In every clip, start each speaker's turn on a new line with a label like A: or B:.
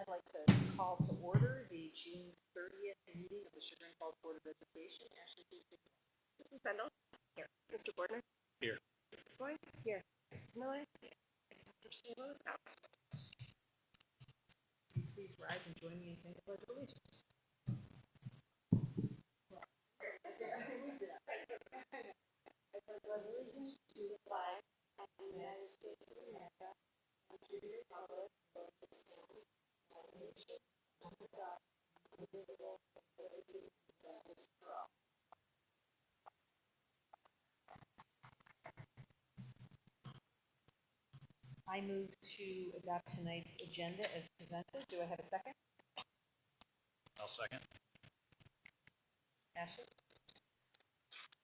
A: I'd like to call to order the June 30th meeting of the Chagrin Falls Board of Education. Ashley, please take roll.
B: Mrs. Bendel? Here. Mr. Bordner?
C: Here.
B: Mrs. White? Here. Mrs. Miller? Here. And Dr. Sabo is out.
A: Please rise and join me in saying the Pledge of Allegiance. I pledge allegiance to the flag of the United States of America and to the republic for which it stands, one nation, under God, indivisible, with liberty and justice for all. I move to adopt tonight's agenda as presented. Do I have a second?
C: I'll second.
A: Ashley?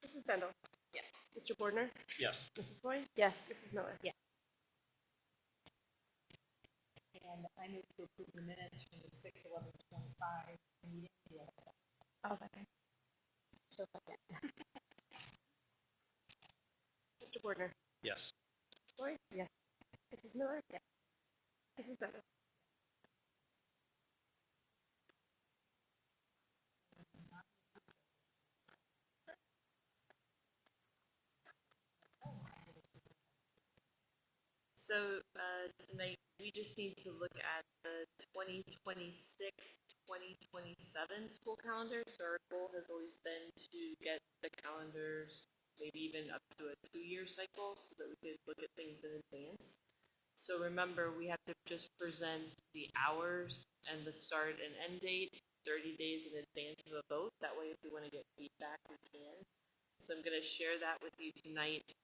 B: Mrs. Bendel?
A: Yes.
B: Mr. Bordner?
C: Yes.
B: Mrs. White?
A: Yes.
B: Mrs. Miller?
A: Yes. And I move to approve the minutes from the 6/11/25 meeting. Do I have a second?
B: I'll second.
A: So second.
B: Mr. Bordner?
C: Yes.
B: Mrs. White?
A: Yes.
B: Mrs. Miller? Yes. Mrs. Bendel?
D: So tonight we just need to look at the 2026-2027 school calendars. Our goal has always been to get the calendars maybe even up to a 2-year cycle so that we could look at things in advance. So remember, we have to just present the hours and the start and end date 30 days in advance of a vote. That way, if we want to get feedback, we can. So I'm going to share that with you tonight.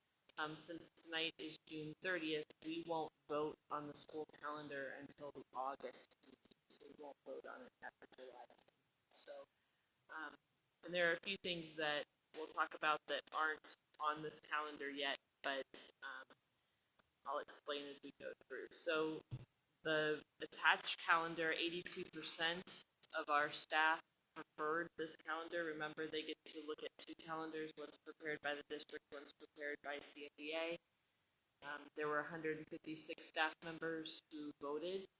D: Since tonight is June 30th, we won't vote on the school calendar until the August meeting, so we won't vote on it after July. So, and there are a few things that we'll talk about that aren't on this calendar yet, but I'll explain as we go through. So, the attached calendar, 82% of our staff preferred this calendar. Remember, they get to look at 2 calendars, one's prepared by the district, one's prepared by CFEA. There were 156 staff members who voted.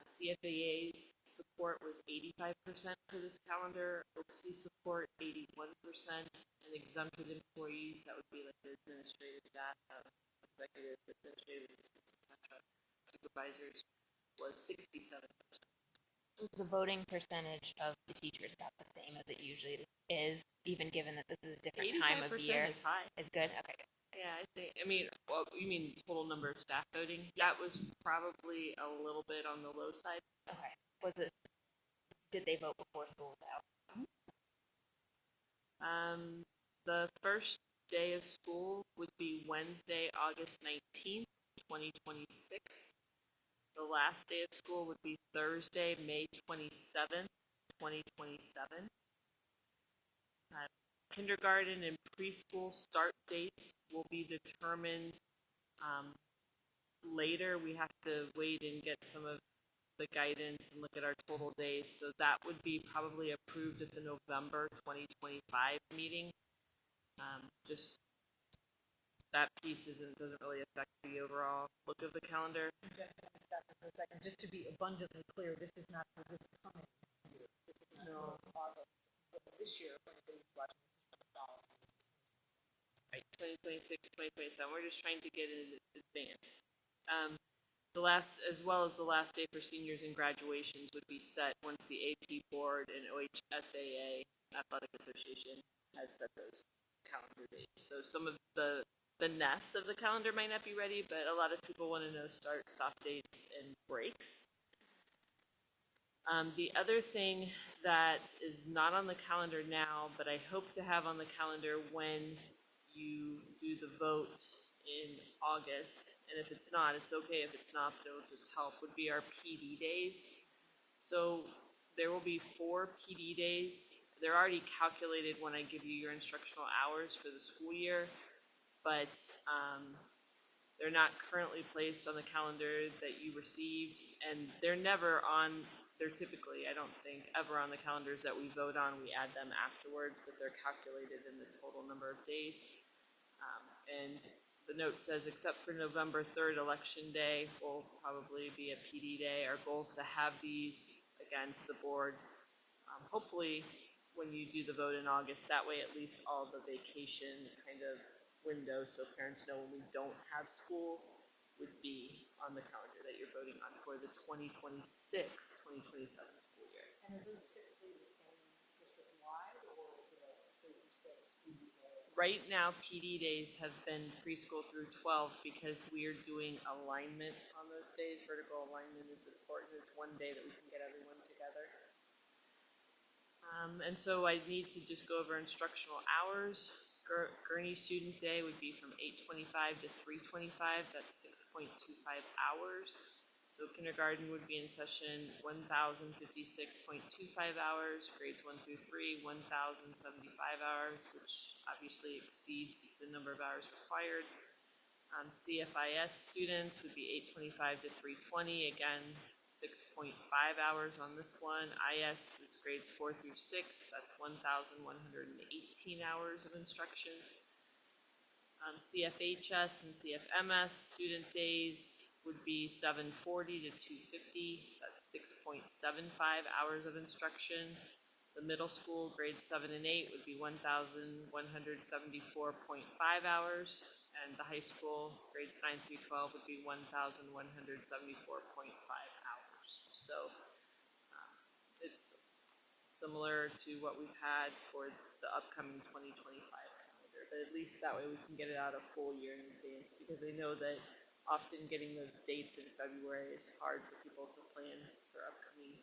D: CFEA's support was 85% for this calendar, OPSI support 81%, and exempted employees, that would be like the administrative staff, executive, administrative assistants, etc., supervisors, was 67%.
E: The voting percentage of the teachers about the same as it usually is, even given that this is a different time of year?
D: 85% is high.
E: It's good? Okay, good.
D: Yeah, I mean, well, you mean total number of staff voting? That was probably a little bit on the low side.
E: Okay. Did they vote before school was out?
D: The first day of school would be Wednesday, August 19th, 2026. The last day of school would be Thursday, May 27th, 2027. Kindergarten and preschool start dates will be determined later. We have to wait and get some of the guidance and look at our total days. So that would be probably approved at the November 2025 meeting. Just that piece doesn't really affect the overall look of the calendar.
A: Stop for a second. Just to be abundantly clear, this is not for this coming year. This is no August. But this year, when everybody's watching, this is for the following.
D: Right, 2026, 2027. We're just trying to get in advance. The last, as well as the last day for seniors and graduations, would be set once the AP board and OHSAA Athletic Association has set those calendar dates. So some of the ness of the calendar might not be ready, but a lot of people want to know start, stop dates, and breaks. The other thing that is not on the calendar now, but I hope to have on the calendar when you do the vote in August, and if it's not, it's okay if it's not, but it'll just help, would be our PD days. So there will be 4 PD days. They're already calculated when I give you your instructional hours for the school year, but they're not currently placed on the calendar that you received, and they're typically, I don't think, ever on the calendars that we vote on. We add them afterwards, but they're calculated in the total number of days. And the note says, except for November 3rd, Election Day, will probably be a PD day. Our goal is to have these, again, to the board. Hopefully, when you do the vote in August, that way at least all the vacation kind of window, so parents know when we don't have school, would be on the calendar that you're voting on for the 2026-2027 school year.
A: And are those typically the same district-wide, or is it like 36 PD day?
D: Right now, PD days have been preschool through 12 because we are doing alignment on those days. Vertical alignment is important. It's one day that we can get everyone together. And so I need to just go over instructional hours. Gurney Student Day would be from 8:25 to 3:25. That's 6.25 hours. So kindergarten would be in session 1,056.25 hours, grades 1 through 3, 1,075 hours, which obviously exceeds the number of hours required. CFIS students would be 8:25 to 3:20, again, 6.5 hours on this one. IS is grades 4 through 6, that's 1,118 hours of instruction. CFHS and CFMS student days would be 740 to 250, that's 6.75 hours of instruction. The middle school, grades 7 and 8, would be 1,174.5 hours, and the high school, grades 9 through 12, would be 1,174.5 hours. So it's similar to what we've had for the upcoming 2025 calendar, but at least that way we can get it out a full year in advance, because I know that often getting those dates in February is hard for people to plan for upcoming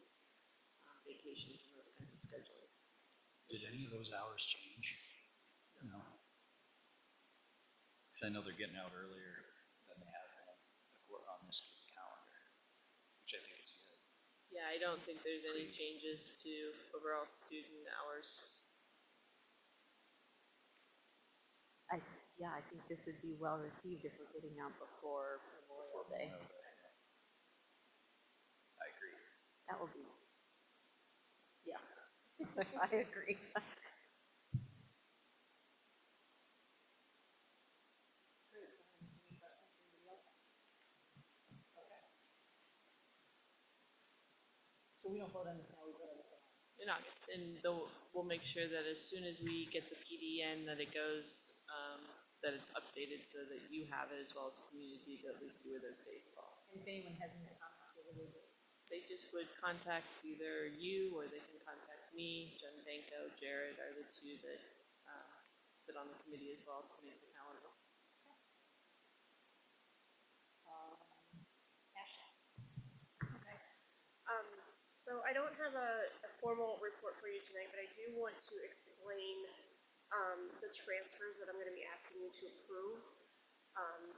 D: vacations and those kinds of scheduling.
C: Did any of those hours change? No. Because I know they're getting out earlier than they have been on this calendar, which I think is good.
D: Yeah, I don't think there's any changes to overall student hours.
B: Yeah, I think this would be well received if we're getting out before Memorial Day.
C: I agree.
B: That will be, yeah, I agree.
A: So we don't vote on this now, we vote on this now.
D: In August, and we'll make sure that as soon as we get the PD in, that it goes, that it's updated so that you have it as well as community to at least see where those dates fall.
A: And if anyone has any comments, what would they do?
D: They just would contact either you or they can contact me. Jen Danko, Jared are the two that sit on the committee as well to make the calendar.
A: Ashley?
F: So I don't have a formal report for you tonight, but I do want to explain the transfers that I'm going to be asking you to approve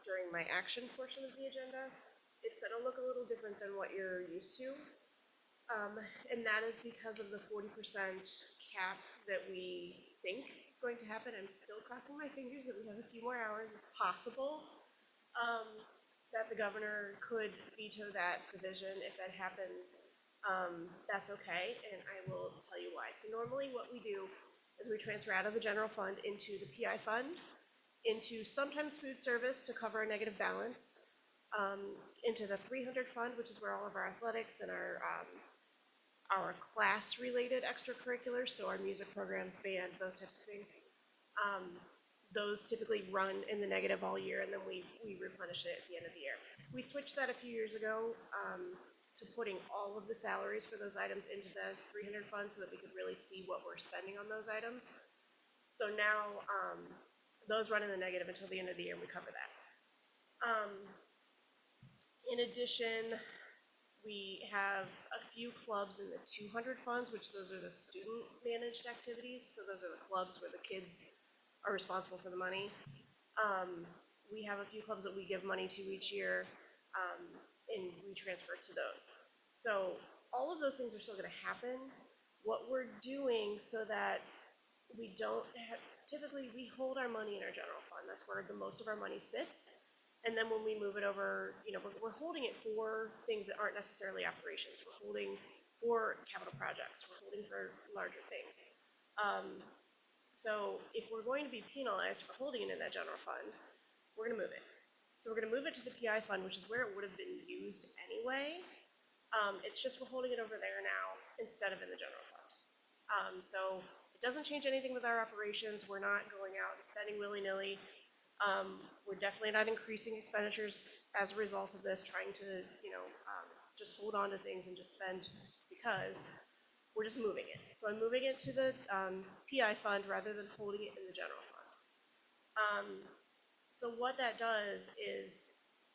F: during my action portion of the agenda. It's going to look a little different than what you're used to, and that is because of the 40% cap that we think is going to happen. I'm still crossing my fingers that we have a few more hours. It's possible that the governor could veto that provision. If that happens, that's okay, and I will tell you why. So normally what we do is we transfer out of the general fund into the PI fund, into sometimes food service to cover a negative balance, into the 300 fund, which is where all of our athletics and our class-related extracurriculars, so our music programs, band, those types of things, those typically run in the negative all year, and then we replenish it at the end of the year. We switched that a few years ago to putting all of the salaries for those items into the 300 fund so that we could really see what we're spending on those items. So now those run in the negative until the end of the year, and we cover that. In addition, we have a few clubs in the 200 funds, which those are the student-managed activities. So those are the clubs where the kids are responsible for the money. We have a few clubs that we give money to each year, and we transfer to those. So all of those things are still going to happen. What we're doing so that we don't have, typically we hold our money in our general fund. That's where the most of our money sits. And then when we move it over, you know, we're holding it for things that aren't necessarily operations. We're holding for capital projects. We're holding for larger things. So if we're going to be penalized for holding it in that general fund, we're gonna move it. So we're gonna move it to the PI fund, which is where it would have been used anyway. It's just we're holding it over there now instead of in the general fund. So it doesn't change anything with our operations. We're not going out and spending willy-nilly. We're definitely not increasing expenditures as a result of this, trying to, just hold on to things and just spend because we're just moving it. So I'm moving it to the PI fund rather than holding it in the general fund. So what that does is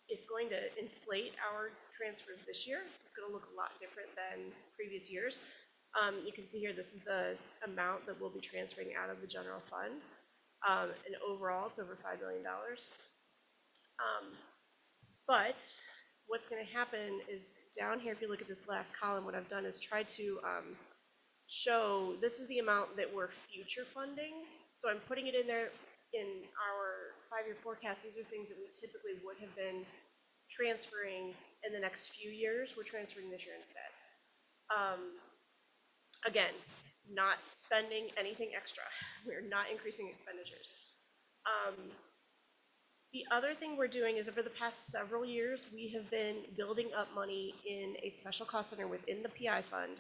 F: it's going to inflate our transfers this year. It's going to look a lot different than previous years. You can see here, this is the amount that we'll be transferring out of the general fund. And overall, it's over $5 million. But what's going to happen is down here, if you look at this last column, what I've done is try to show this is the amount that we're future funding. So I'm putting it in there in our 5-year forecast. These are things that we typically would have been transferring in the next few years. We're transferring this year instead. Again, not spending anything extra. We're not increasing expenditures. The other thing we're doing is over the past several years, we have been building up money in a special cost center within the PI fund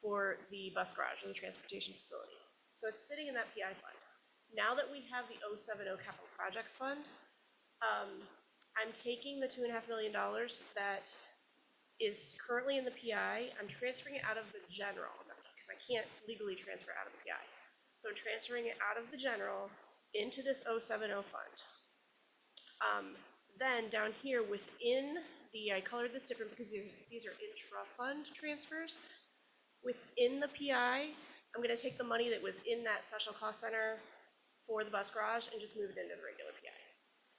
F: for the bus garage or the transportation facility. So it's sitting in that PI fund. Now that we have the 070 capital projects fund, I'm taking the $2.5 million that is currently in the PI, I'm transferring it out of the general, because I can't legally transfer out of the PI. So I'm transferring it out of the general into this 070 fund. Then down here within I colored this different because these are intra-fund transfers. Within the PI, I'm gonna take the money that was in that special cost center for the bus garage and just move it into the regular PI.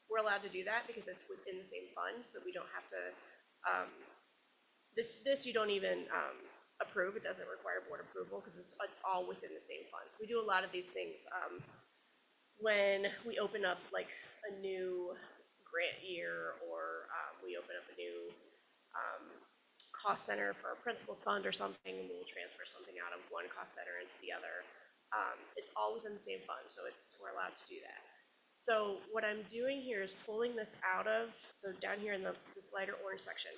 F: We're allowed to do that because it's within the same fund, so we don't have to, this you don't even approve. It doesn't require board approval because it's all within the same fund. So we do a lot of these things when we open up like a new grant year or we open up a new cost center for a principal's fund or something, and we'll transfer something out of one cost center into the other. It's all within the same fund, so we're allowed to do that. So what I'm doing here is pulling this out of, so down here in this lighter orange section,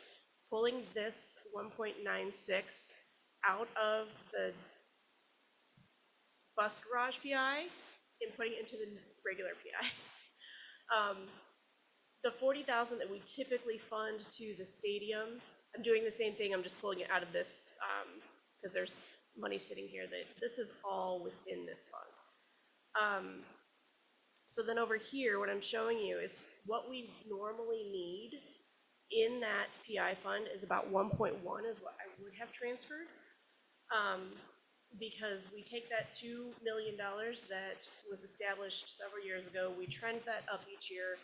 F: pulling this 1.96 out of the bus garage PI and putting it into the regular PI. The $40,000 that we typically fund to the stadium, I'm doing the same thing. I'm just pulling it out of this because there's money sitting here that this is all within this fund. So then over here, what I'm showing you is what we normally need in that PI fund is about 1.1 is what I would have transferred. Because we take that $2 million that was established several years ago, we trend that up each year,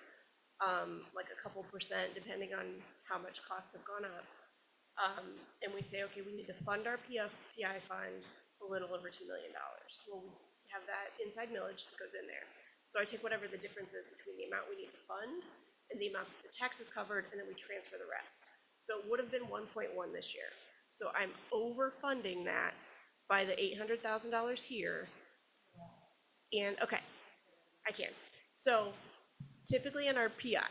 F: like a couple percent, depending on how much costs have gone up. And we say, okay, we need to fund our PI fund a little over $2 million. Well, we have that inside millage that goes in there. So I take whatever the difference is between the amount we need to fund and the amount that the tax is covered, and then we transfer the rest. So it would have been 1.1 this year. So I'm overfunding that by the $800,000 here. And, okay, I can. So typically in our PI,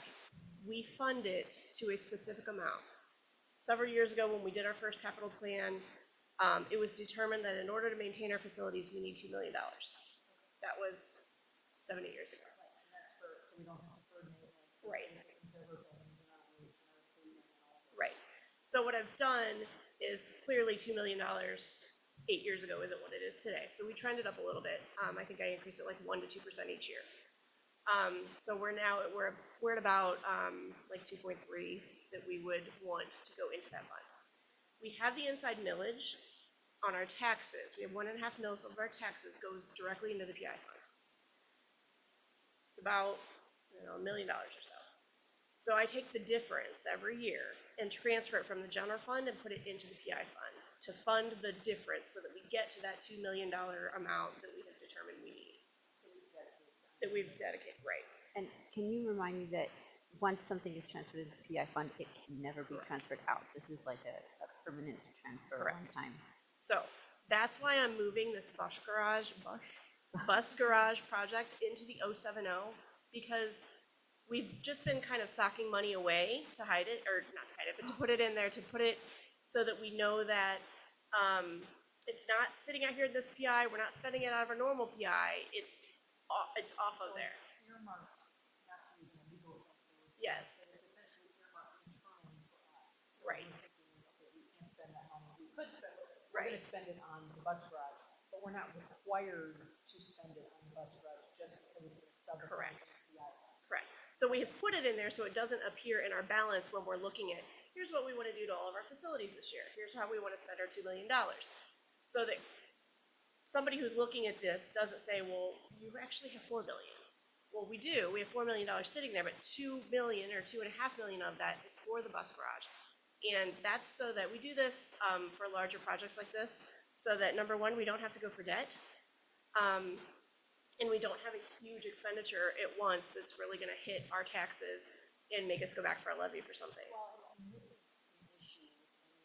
F: we fund it to a specific amount. Several years ago when we did our first capital plan, it was determined that in order to maintain our facilities, we need $2 million. That was 7 years ago. Right. Right. So what I've done is clearly $2 million 8 years ago isn't what it is today. So we trended up a little bit. I think I increased it like 1 to 2% each year. So we're at about like 2.3 that we would want to go into that fund. We have the inside millage on our taxes. We have 1.5 mils of our taxes goes directly into the PI fund. It's about $1 million or so. So I take the difference every year and transfer it from the general fund and put it into the PI fund to fund the difference so that we get to that $2 million amount that we have determined we need. That we've dedicated, right.
B: And can you remind me that once something is transferred into the PI fund, it can never be transferred out? This is like a permanent transfer one time.
F: So that's why I'm moving this bus garage project into the 070, because we've just been kind of socking money away to hide it, or not to hide it, but to put it in there, to put it so that we know that, it's not sitting out here in this PI, we're not spending it out of our normal PI, it's off of there. Yes. Right.
G: We're gonna spend it on the bus garage, but we're not required to spend it on the bus garage just because it's a sub.
F: Correct. Correct. So we have put it in there so it doesn't appear in our balance when we're looking at, here's what we want to do to all of our facilities this year. Here's how we want to spend our $2 million. So that somebody who's looking at this doesn't say, well, you actually have $4 billion. Well, we do. We have $4 million sitting there, but $2 million or $2.5 million of that is for the bus garage. And that's so that we do this for larger projects like this, so that number one, we don't have to go for debt. And we don't have a huge expenditure at once that's really gonna hit our taxes and make us go back for a levy for something.
G: Well, and this is an issue with any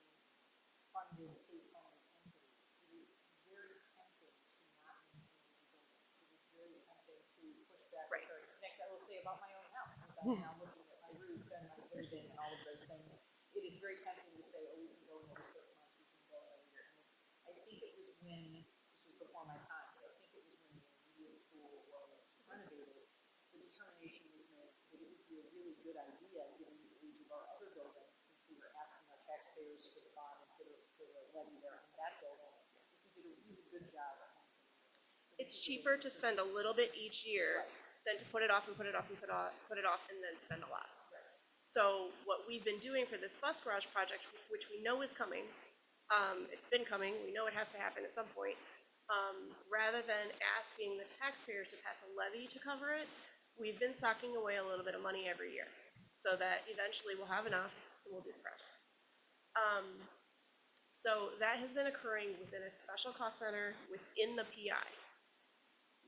G: funded, state-funded entity. It is very tempting to not maintain the buildings. It is very tempting to push back.
F: Right.
G: Next, I will say about my own house, since I'm now looking at my roof and my building and all of those things. It is very tempting to say, oh, we can go in every 6 months, we can go in every year. And I think it was when, this was before my time, but I think it was when the remedial school was renovated, the determination was made that it would be a really good idea, given the age of our other buildings, since we were asking our taxpayers for the bond and for the levy there on that building, if we did a really good job of maintaining it.
F: It's cheaper to spend a little bit each year than to put it off and put it off and put it off and then spend a lot. So what we've been doing for this bus garage project, which we know is coming, it's been coming, we know it has to happen at some point, rather than asking the taxpayers to pass a levy to cover it, we've been socking away a little bit of money every year, so that eventually we'll have enough and we'll do the project. So that has been occurring within a special cost center within the PI.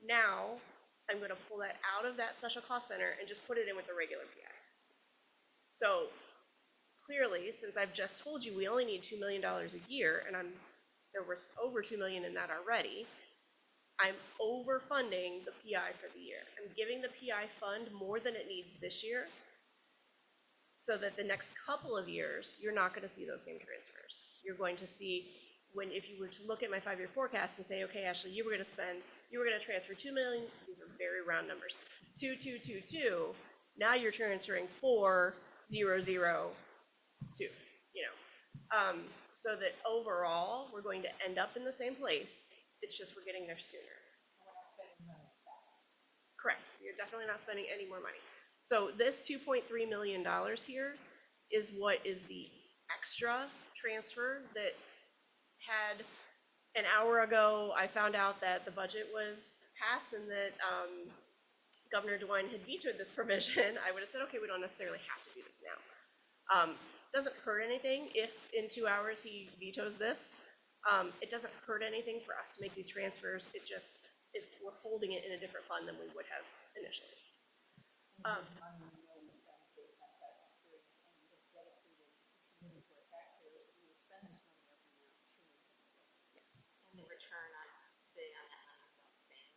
F: Now, I'm gonna pull that out of that special cost center and just put it in with the regular PI. So clearly, since I've just told you we only need $2 million a year, and there was over $2 million in that already, I'm overfunding the PI for the year. I'm giving the PI fund more than it needs this year, so that the next couple of years, you're not gonna see those same transfers. You're going to see, if you were to look at my 5-year forecast and say, okay, Ashley, you were gonna transfer $2 million, these are very round numbers, 2, 2, 2, 2, now you're transferring 4, 0, 0, 2, you know. So that overall, we're going to end up in the same place, it's just we're getting there sooner.
G: And we're not spending money fast.
F: Correct, you're definitely not spending any more money. So this $2.3 million here is what is the extra transfer that had, an hour ago, I found out that the budget was passed and that Governor DeWine had vetoed this provision. I would have said, okay, we don't necessarily have to do this now. Doesn't hurt anything if in 2 hours he vetoes this. It doesn't hurt anything for us to make these transfers. We're holding it in a different fund than we would have initially.
G: And the money we know we spend based on past experience, and we have dedicated and committed to our taxpayers that we will spend this money every year to maintain the building.
F: Yes.
E: And the return on sitting on that money is all the same.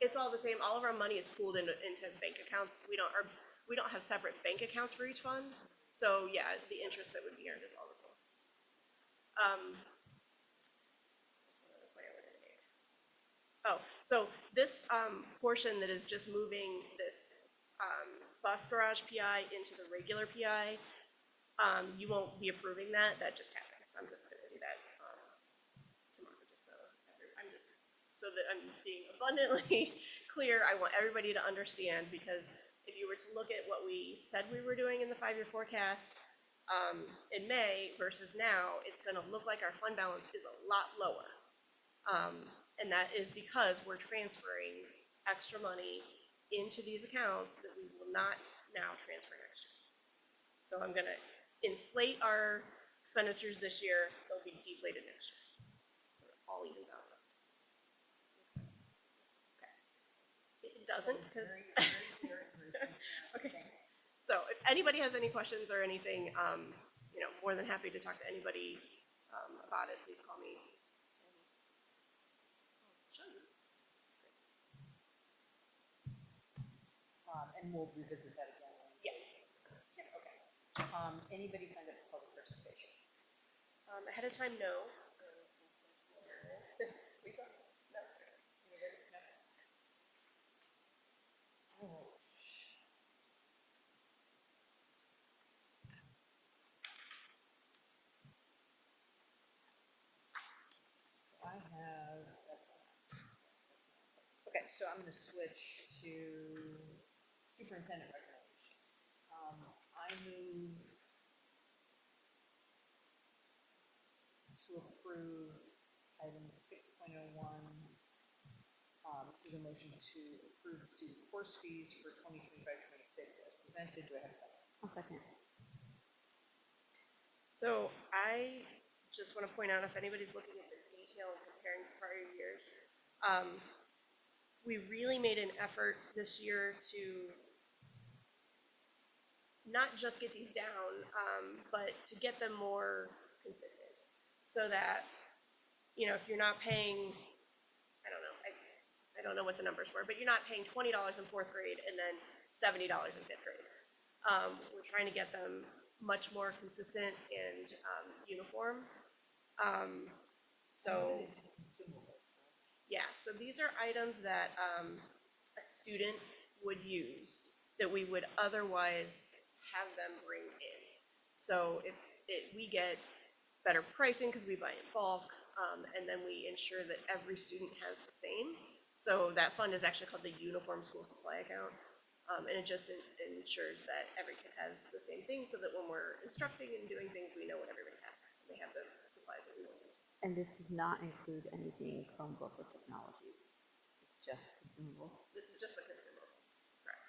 F: It's all the same. All of our money is pooled into bank accounts. We don't have separate bank accounts for each fund. So yeah, the interest that would be earned is all the same. Oh, so this portion that is just moving this bus garage PI into the regular PI, you won't be approving that. That just happens. I'm just going to do that tomorrow, just so that I'm being abundantly clear. I want everybody to understand, because if you were to look at what we said we were doing in the 5-year forecast in May versus now, it's going to look like our fund balance is a lot lower. And that is because we're transferring extra money into these accounts that we will not now transfer next year. So I'm gonna inflate our expenditures this year, they'll be deflated next year. So it all evens out. Okay. It doesn't, because. Okay. So if anybody has any questions or anything, more than happy to talk to anybody about it. Please call me.
G: And we'll revisit that again.
F: Yeah.
G: Yeah, okay. Anybody signed up for public participation?
F: Ahead of time, no.
G: Lisa? No. Anybody? No. All right. So I have, okay, so I'm gonna switch to superintendent recommendations. I move to approve item 6.01. This is a motion to approve student course fees for 2025-26 as presented. Do I have a second?
B: I'll second.
F: So I just want to point out, if anybody's looking at the detail and comparing to prior years, we really made an effort this year to not just get these down, but to get them more consistent. So that, you know, if you're not paying, I don't know, I don't know what the numbers were, but you're not paying $20 in fourth grade and then $70 in fifth grade. We're trying to get them much more consistent and uniform. So yeah, so these are items that a student would use that we would otherwise have them bring in. So if we get better pricing because we buy in bulk, and then we ensure that every student has the same. So that fund is actually called the Uniform School Supply Account. And it just ensures that every kid has the same thing so that when we're instructing and doing things, we know what everybody has. They have the supplies that we want.
B: And this does not include anything Chromebook or technology. It's just consumables.
F: This is just the consumables, correct?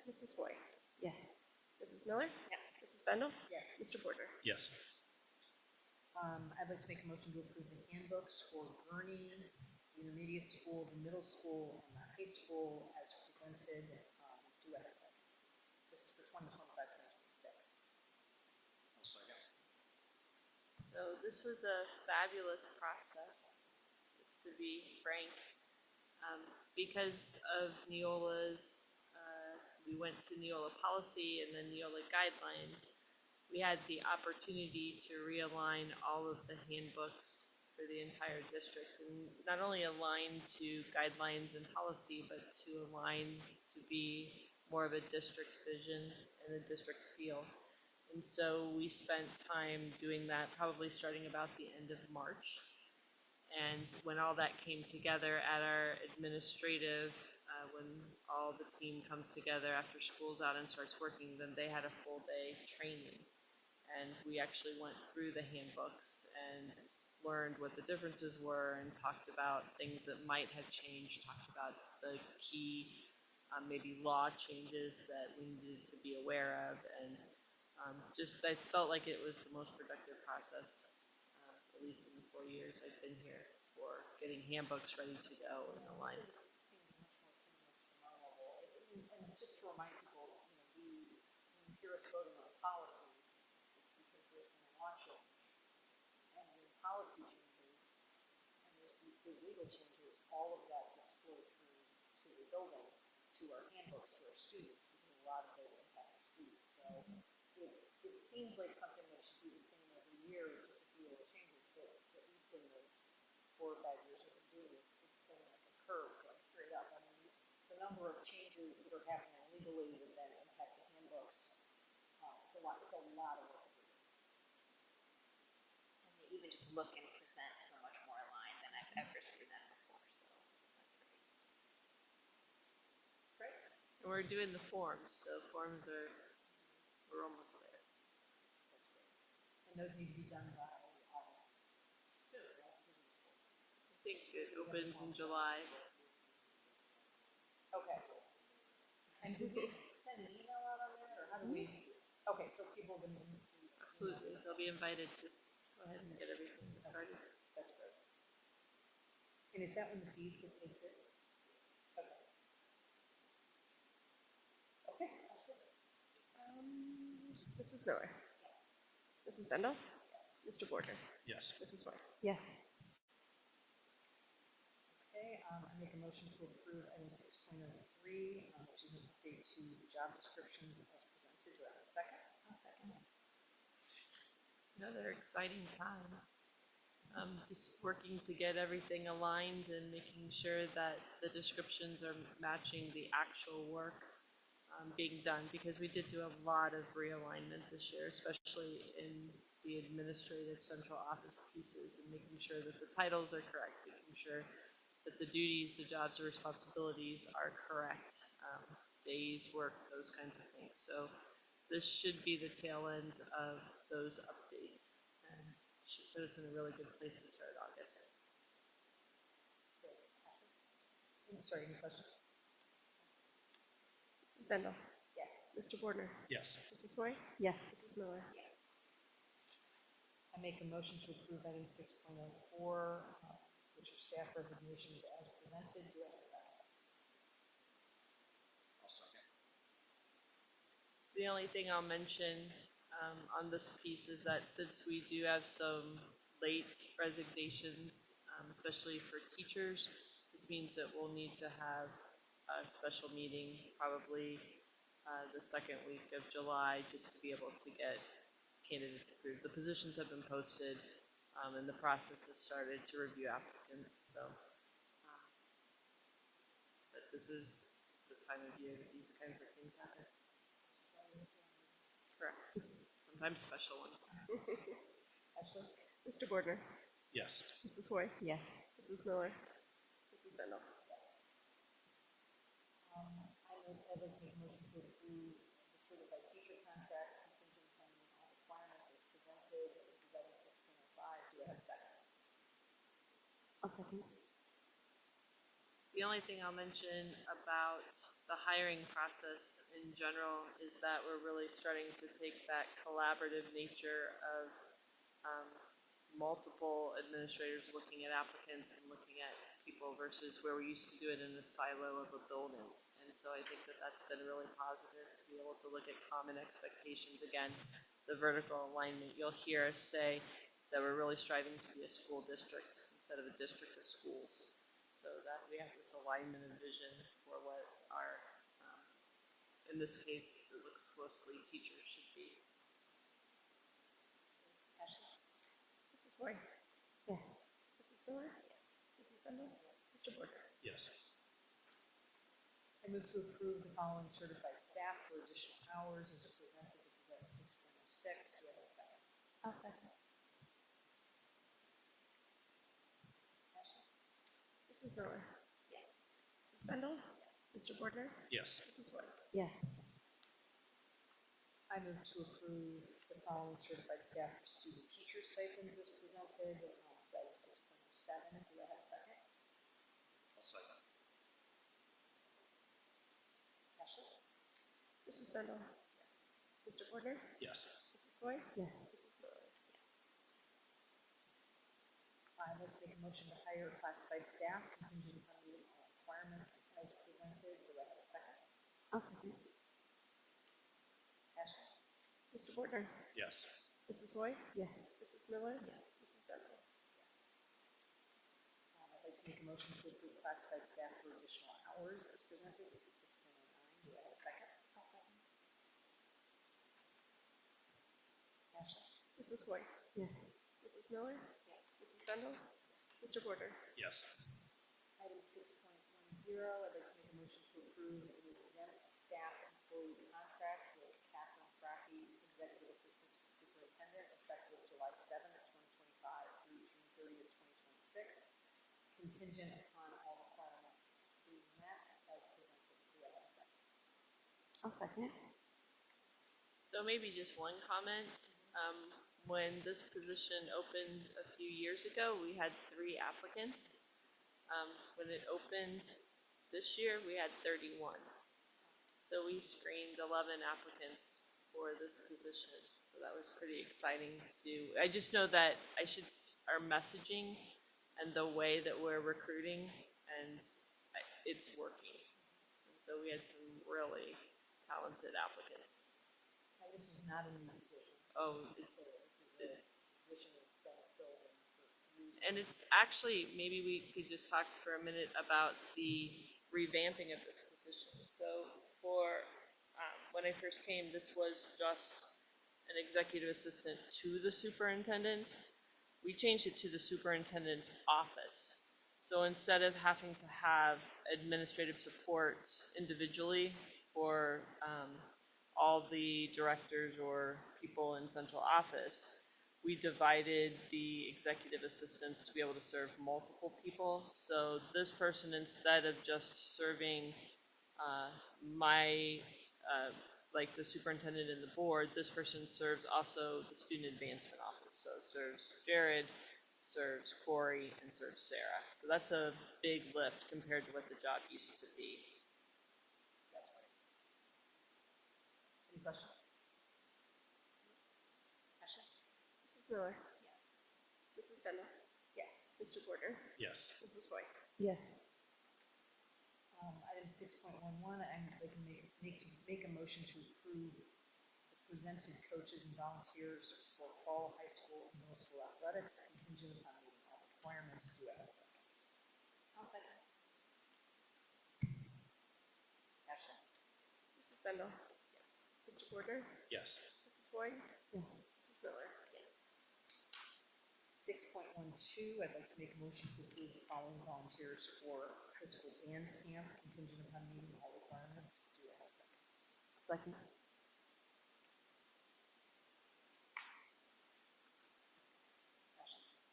F: Mrs. Foy,
B: Yes.
F: Mrs. Miller?
E: Yes.
F: Mrs. Bendel?
G: Yes.
F: Mr. Porter?
C: Yes.
G: I'd like to make a motion to approve the handbooks for Gurney, the intermediate school, the middle school, and the high school as presented. Do I have a second? This is for 2025-26.
C: I'll second.
D: So this was a fabulous process, just to be frank. Because of Neola's, we went to Neola policy and then Neola guidelines. We had the opportunity to realign all of the handbooks for the entire district, and not only align to guidelines and policy, but to align to be more of a district vision and a district feel. And so we spent time doing that, probably starting about the end of March. And when all that came together at our administrative, when all the team comes together after school's out and starts working, then they had a full day training. And we actually went through the handbooks and learned what the differences were and talked about things that might have changed, talked about the key, maybe law changes that we needed to be aware of. And just, I felt like it was the most productive process, at least in the 4 years I've been here, for getting handbooks ready to go and aligned.
G: And just to remind people, when you hear us voting on policy, it's because there's been a law change. And with policy changes, and there's these big legal changes, all of that gets flowed through to the buildings, to our handbooks, to our students, because a lot of those impact our students. So it seems like something that should be the same every year, just a few little changes, but at least in the 4 or 5 years that we're doing this, it's been like a curve going straight up. I mean, the number of changes that are happening legally that then impact the handbooks, it's a lot of work to do.
E: And they even just look and present so much more aligned than I've ever seen them before, so that's great.
G: Great.
D: And we're doing the forms, so forms we're almost there.
G: That's great. And those need to be done by August. Soon, right?
D: I think it opens in July.
G: Okay. And do we send an email out on that, or how do we? Okay, so people can.
D: Absolutely, they'll be invited to go ahead and get everything started.
G: That's great. And is that when the fees get paid too? Okay. Okay.
F: Mrs. Miller? Mrs. Bendel? Mr. Porter?
C: Yes.
F: Mrs. Foy?
B: Yes.
G: I make a motion to approve item 6.03, which is an update to the job descriptions as presented. Do I have a second?
E: I'll second.
D: Another exciting time. Just working to get everything aligned and making sure that the descriptions are matching the actual work being done, because we did do a lot of realignment this year, especially in the administrative central office pieces, and making sure that the titles are correct, making sure that the duties, the jobs, the responsibilities are correct, days work, those kinds of things. So this should be the tail end of those updates and should put us in a really good place to start August.
G: Sorry, any questions?
F: Mrs. Bendel?
G: Yes.
F: Mr. Bordner?
C: Yes.
F: Mrs. Hoy?
B: Yes.
F: Mrs. Miller?
G: I make a motion to approve item 6.04, which are staff resignations as presented. Do I have a second?
C: I'll second.
D: The only thing I'll mention on this piece is that since we do have some late resignations, especially for teachers, this means that we'll need to have a special meeting probably the second week of July, just to be able to get candidates approved. The positions have been posted, and the process has started to review applicants, so. But this is the time of year that these kinds of things happen. Correct. Sometimes special ones.
F: Ashley? Mr. Bordner?
C: Yes.
F: Mrs. Hoy?
B: Yes.
F: Mrs. Miller? Mrs. Bendel?
G: I'd like to make a motion to approve the certified teacher contracts contingent upon all requirements as presented. This is item 6.05. Do I have a second?
B: I'll second.
D: The only thing I'll mention about the hiring process in general is that we're really starting to take that collaborative nature of multiple administrators looking at applicants and looking at people versus where we used to do it in the silo of a building. And so I think that that's been really positive to be able to look at common expectations. Again, the vertical alignment, you'll hear us say that we're really striving to be a school district instead of a district of schools. So that we have this alignment and vision for what our, in this case, it looks closely teachers should be.
F: Mrs. Hoy?
B: Yes.
F: Mrs. Miller? Mrs. Bendel? Mr. Bordner?
C: Yes.
G: I move to approve the following certified staff for additional hours as presented. This is item 6.06. Do I have a second?
E: I'll second.
F: Mrs. Miller? Yes. Mrs. Bendel? Yes. Mr. Bordner?
C: Yes.
F: Mrs. Hoy?
B: Yes.
G: I move to approve the following certified staff for student teacher stipends as presented. This is item 6.07. Do I have a second?
C: I'll second.
G: Ashley?
F: Mrs. Bendel? Yes. Mr. Bordner?
C: Yes.
F: Mrs. Hoy?
B: Yes.
F: Mrs. Miller?
G: I'd like to make a motion to hire classified staff contingent upon meeting all requirements as presented. Do I have a second?
B: I'll second.
G: Ashley?
F: Mr. Bordner?
C: Yes.
F: Mrs. Hoy?
B: Yes.
F: Mrs. Miller? Mrs. Bendel?
G: Yes. I'd like to make a motion to approve classified staff for additional hours as presented. This is 6.09. Do I have a second?
E: I'll second.
G: Ashley?
F: Mrs. Hoy?
B: Yes.
F: Mrs. Miller? Yes. Mrs. Bendel? Mr. Bordner?
C: Yes.
G: Item 6.10, I'd like to make a motion to approve an exempt staff employee contract with Catherine Fracke, Executive Assistant to the Superintendent, effective July 7th, 2025 through June 30th, 2026, contingent upon all requirements being met as presented. Do I have a second?
B: I'll second.
D: So maybe just one comment. When this position opened a few years ago, we had 3 applicants. When it opened this year, we had 31. So we screened 11 applicants for this position. So that was pretty exciting too. I just know that our messaging and the way that we're recruiting, and it's working. And so we had some really talented applicants.
G: Now, this is not a new position.
D: Oh, it's
G: This position has been filled in for 3 years.
D: And it's actually, maybe we could just talk for a minute about the revamping of this position. So for, when I first came, this was just an executive assistant to the superintendent. We changed it to the superintendent's office. So instead of having to have administrative support individually for all the directors or people in central office, we divided the executive assistants to be able to serve multiple people. So this person, instead of just serving like the superintendent and the board, this person serves also the student advancement office. So serves Jared, serves Corey, and serves Sarah. So that's a big lift compared to what the job used to be.
G: Any questions? Ashley?
F: Mrs. Miller? Yes. Mrs. Benda?
G: Yes.
F: Mr. Porter?
C: Yes.
F: Mrs. Foy?
B: Yes.
G: Item 6.11, I'm like make a motion to approve the presented coaches and volunteers for fall high school and middle school athletics contingent upon meeting all requirements. Do I have a second?
E: I'll second.
G: Ashley?
F: Mrs. Benda? Yes. Mr. Porter?
C: Yes.
F: Mrs. Foy?
B: Yes.
F: Mrs. Miller?
G: 6.12, I'd like to make a motion to approve the following volunteers for high school band camp contingent upon meeting all requirements. Do I have a second?
B: Second.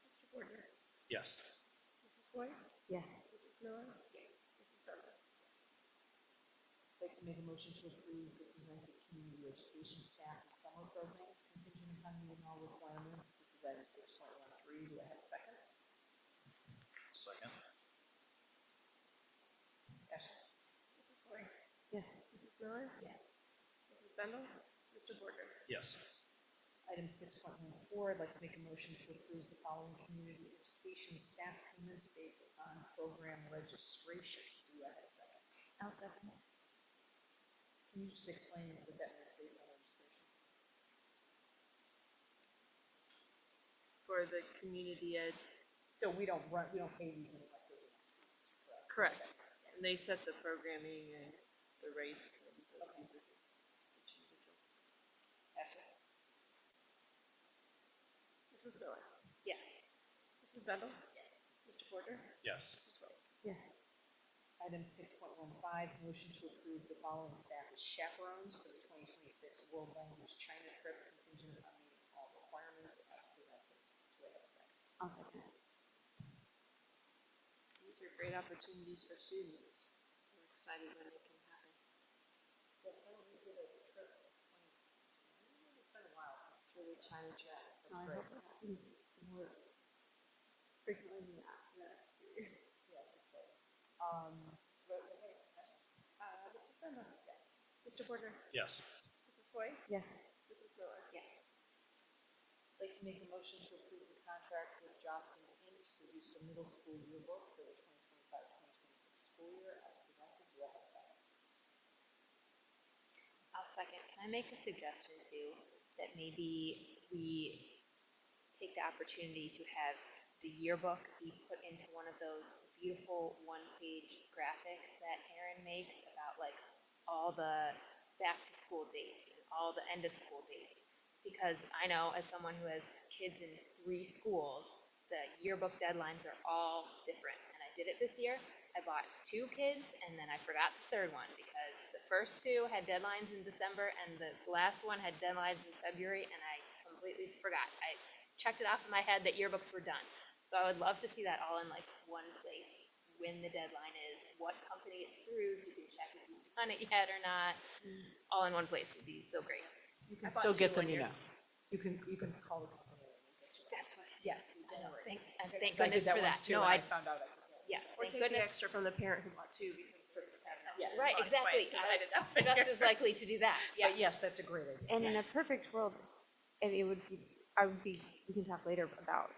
F: Mr. Porter?
C: Yes.
F: Mrs. Foy?
B: Yes.
F: Mrs. Miller? Yes. Mrs. Benda?
G: I'd like to make a motion to approve the presented community education staff and summer programs contingent upon meeting all requirements. This is item 6.13. Do I have a second?
C: Second.
G: Ashley?
F: Mrs. Foy?
B: Yes.
F: Mrs. Miller? Yes. Mrs. Benda? Mr. Porter?
C: Yes.
G: Item 6.14, I'd like to make a motion to approve the following community education staff payments based on program registration. Do I have a second?
E: I'll second.
G: Can you just explain what that means based on registration?
D: For the community ed,
G: So we don't pay these unless they're in schools, correct?
D: correct. And they set the programming and the rates and those pieces.
G: Ashley?
F: Mrs. Miller?
E: Yes.
F: Mrs. Benda? Yes. Mr. Porter?
C: Yes.
F: Mrs. Foy?
B: Yes.
G: Item 6.15, motion to approve the following staff as chaperones for the 2026 World Language China trip contingent upon meeting all requirements as presented. Do I have a second?
B: I'll second.
D: These are great opportunities for students. So we're excited when they can happen.
G: Yes, when we did a trip, it's been a while since
D: For the China trip.
B: I hope it happens more frequently than that in the next few years.
G: yeah, it's exciting. Mrs. Benda? Yes.
F: Mr. Porter?
C: Yes.
F: Mrs. Foy?
B: Yes.
F: Mrs. Miller?
E: Yes.
G: I'd like to make a motion to approve the contract with Jostens Inc. to produce the middle school yearbook for the 2025-2026 school year as presented. Do I have a second?
E: I'll second. Can I make a suggestion too, that maybe we take the opportunity to have the yearbook be put into one of those beautiful one-page graphics that Erin makes about like all the back-to-school dates and all the end-of-school dates. Because I know as someone who has kids in 3 schools, the yearbook deadlines are all different. And I did it this year. I bought 2 kids and then I forgot the third one because the first 2 had deadlines in December and the last one had deadlines in February and I completely forgot. I checked it off in my head that yearbooks were done. So I would love to see that all in like one place, when the deadline is, what company it's through, so you can check if you've done it yet or not, all in one place would be so great.
G: You can
F: bought
G: still get
F: 2
G: them,
F: one
G: you
F: year.
G: know. You can call the company. and we'll get you that.
E: That's what,
G: Yes.
E: I know,
G: January.
E: thank
G: I did
E: goodness
G: that
E: for
G: once
E: that.
G: too,
E: No,
G: and I
E: I,
G: found out I could.
E: yeah,
F: Or
E: thank
F: take the
E: goodness.
F: extra from the parent who bought 2 because for
G: Yes.
E: Right,
F: bought
E: exactly.
F: twice, 'cause I did that one
E: Just
F: year.
E: as likely to do that, yeah.
G: But yes, that's a great idea.
B: And in a perfect world, I mean, we can talk later about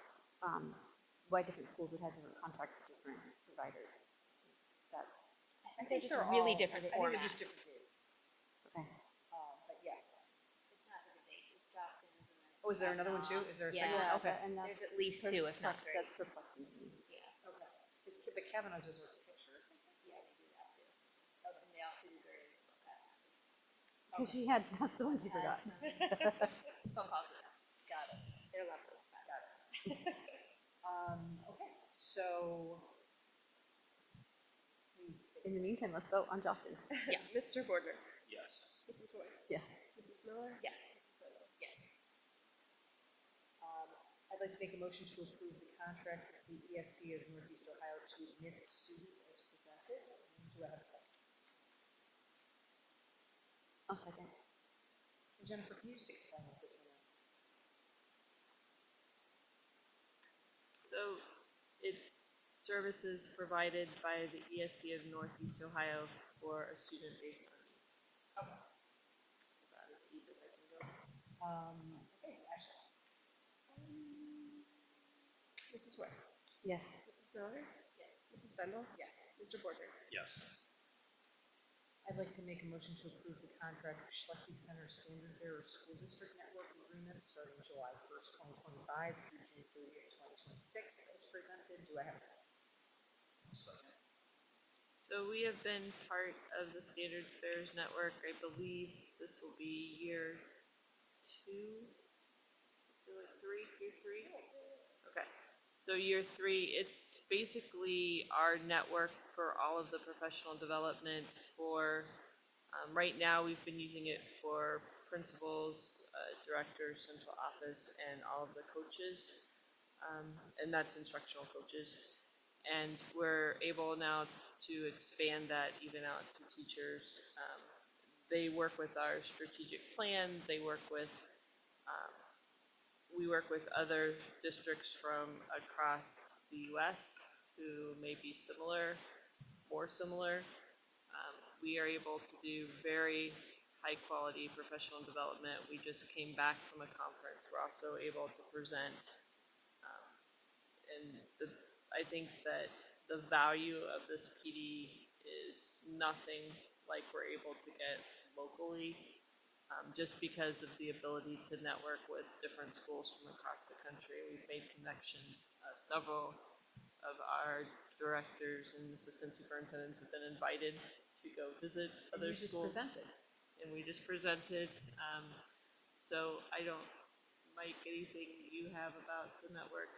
B: why different schools would have different contracts with different providers. That,
E: I think they're just really different
G: I think they're
E: formats.
G: just different dates.
B: okay.
G: But yes.
E: It's not different dates, it's Jostens and then.
G: Oh, was there another one too? Is there a second?
E: Yeah,
G: Okay.
B: And that's,
E: There's at least two, if not three.
B: that's perplexing to me.
E: Yeah,
G: Okay. It's the Kavanaugh deserves pictures.
E: yeah, they do that too. Oh, and they also do very
B: Because she had, that's the one she forgot.
E: phone calls with them.
G: Got it.
E: They're lovely.
G: Got it. Okay, so.
B: In the meantime, let's vote on Justin.
F: Yeah, Mr. Bordner,
C: Yes.
F: Mrs. White,
B: Yes.
F: Mrs. Miller,
E: Yes.
F: Mrs. Wendell.
E: Yes.
G: I'd like to make a motion to approve the contract with the ESC of Northeast Ohio to admit students as presented. Do I have a second?
B: I'll second.
G: Jennifer, can you just explain what this one is?
D: So it's services provided by the ESC of Northeast Ohio for a student based on needs.
G: Okay.
D: So that is deep as I can go.
G: Okay, Ashley.
F: Mrs. White,
B: Yes.
F: Mrs. Miller, Mrs. Wendell,
G: Yes.
F: Mr. Bordner.
C: Yes.
G: I'd like to make a motion to approve the contract with Schlechty Center Standard Bearer School District Network Agreement starting July 1st, 2025 through June 30th, 2026 as presented. Do I have a second?
C: Second.
D: So we have been part of the Standard Bearers Network. I believe this will be year 2, year 3. Okay. So year 3, it's basically our network for all of the professional development for, right now we've been using it for principals, directors, central office, and all of the coaches. And that's instructional coaches. And we're able now to expand that even out to teachers. They work with our strategic plan. They work with, we work with other districts from across the U.S. who may be similar, more similar. We are able to do very high quality professional development. We just came back from a conference. We're also able to present. I think that the value of this PD is nothing like we're able to get locally, just because of the ability to network with different schools from across the country. We've made connections. Several of our directors and assistant superintendents have been invited to go visit other schools.
G: Presented.
D: And we just presented. So I don't, Mike, anything you have about the network?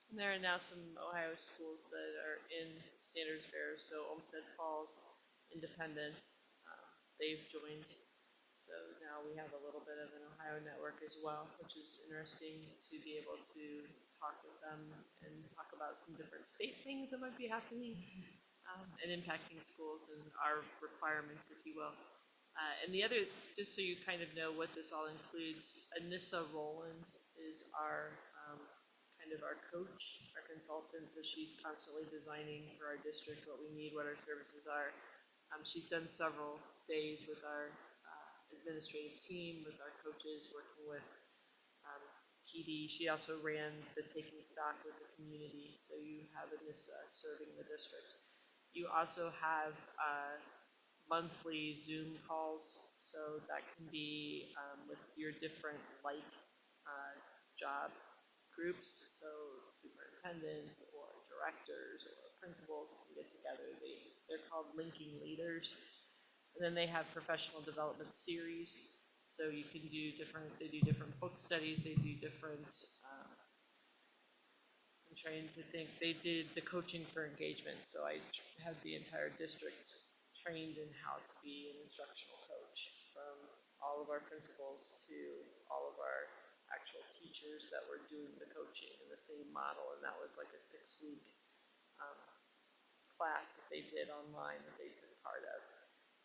D: And there are now some Ohio schools that are in standards bearers, so Olmsted Falls, Independence, they've joined. So now we have a little bit of an Ohio network as well, which is interesting to be able to talk with them and talk about some different state things that might be happening and impacting schools and our requirements, if you will. And the other, just so you kind of know what this all includes, Anissa Rowland is our kind of our coach, our consultant, so she's constantly designing for our district what we need, what our services are. She's done several days with our administrative team, with our coaches, working with PD. She also ran the Taking Stock with the community, so you have Anissa serving the district. You also have monthly Zoom calls, so that can be with your different job groups, so superintendents or directors or principals can get together. They're called linking leaders. And then they have professional development series. So you can do they do different book studies, they do different, I'm trying to think, they did the coaching for engagement. So I had the entire district trained in how to be an instructional coach, from all of our principals to all of our actual teachers that were doing the coaching in the same model, and that was like a 6-week class that they did online that they took part of.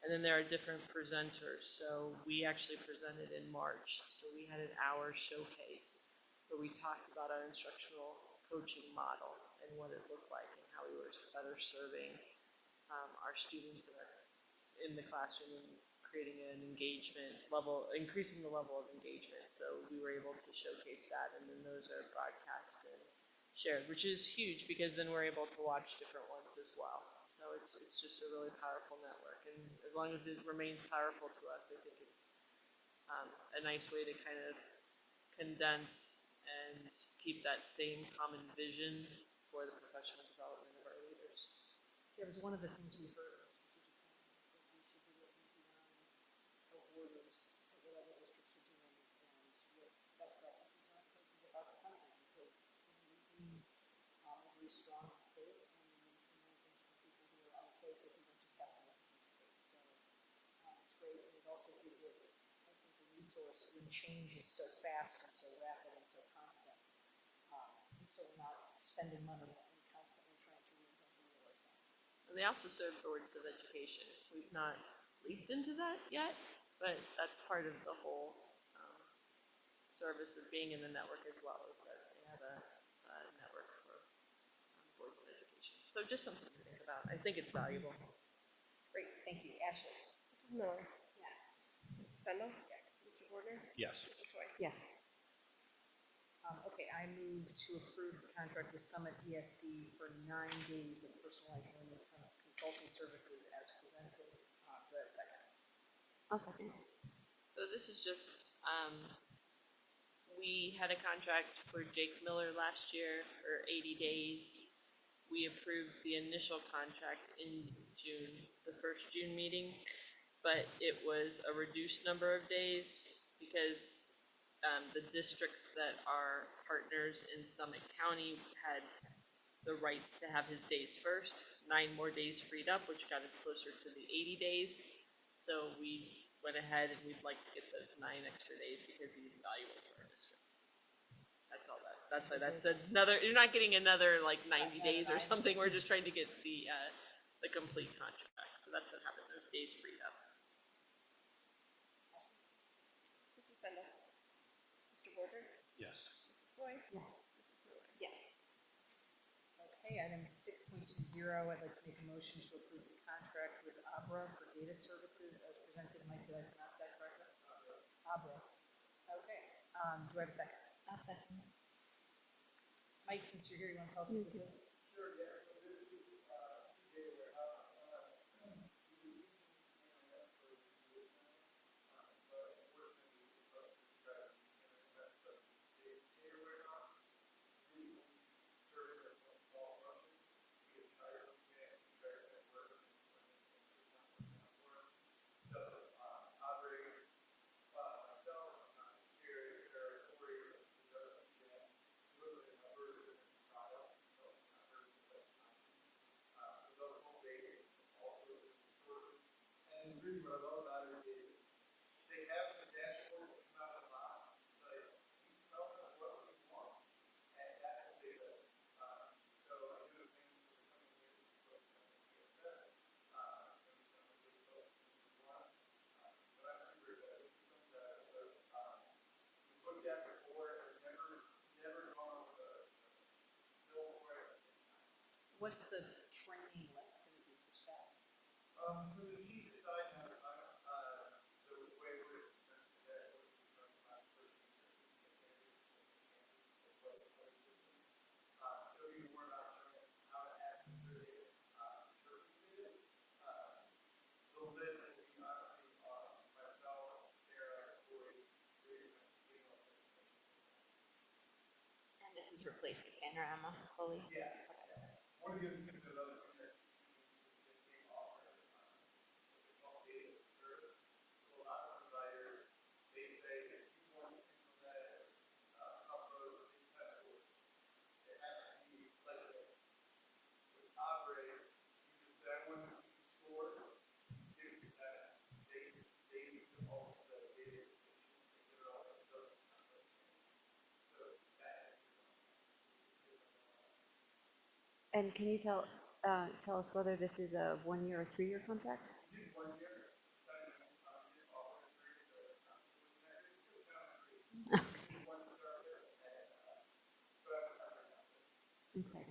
D: And then there are different presenters. So we actually presented in March. So we had an hour showcase where we talked about our instructional coaching model and what it looked like and how how we were better serving our students in the classroom and creating an engagement level, increasing the level of engagement. So we were able to showcase that, and then those are broadcast and shared, which is huge because then we're able to watch different ones as well. So it's just a really powerful network, and as long as it remains powerful to us, I think it's a nice way to kind of condense and keep that same common vision for the professional development of our leaders.
G: Yeah, it was one of the things we heard in strategic planning is that we should be looking beyond how borders at whatever districts are doing and what best practices are in places across the country because we've been a very strong state and we need to learn things from people who are out of place if we don't just have to learn from the state. So it's great and it also gives us, I think, a resource when change is so fast and so rapid and so constant. So we're not spending money and constantly trying to reinvent the wheel ourselves.
D: And they also serve boards of education. We've not leaped into that yet, but that's part of the whole service of being in the network as well, is that they have a network for boards of education. So just something to think about. I think it's valuable.
G: Great, thank you. Ashley?
F: Mrs. Miller?
E: Yes.
F: Mrs. Kendall?
G: Yes.
F: Mr. Gardner?
C: Yes.
F: Mrs. White?
B: Yes.
G: Okay, I move to approve the contract with Summit ESC for 9 days of personalized learning consulting services as presented. Do I have a second?
B: I'll second.
D: So this is just, we had a contract for Jake Miller last year for 80 days. We approved the initial contract in June, the first June meeting, but it was a reduced number of days because the districts that are partners in Summit County had the rights to have his days first. 9 more days freed up, which got us closer to the 80 days. So we went ahead and we'd like to get those 9 extra days because he's valuable to our district. That's all that. That's why that's another. You're not getting another like 90 days or something. We're just trying to get the complete contract. So that's what happened. Those days freed up.
F: Mrs. Kendall? Mr. Gardner?
C: Yes.
F: Mrs. White?
B: Yes.
F: Mrs. Miller?
E: Yes.
G: Okay, item 6.20, I'd like to make a motion to approve the contract with Abra for data services as presented. Mike, did I pronounce that correctly? Abra. Okay, do I have a second?
E: I'll second.
G: Mike, since you're here, you want to tell us what this is? What's the training like going to be for staff?
E: And this is replacing Panorama fully?
B: And can you tell us whether this is a 1-year or 3-year contract? Okay.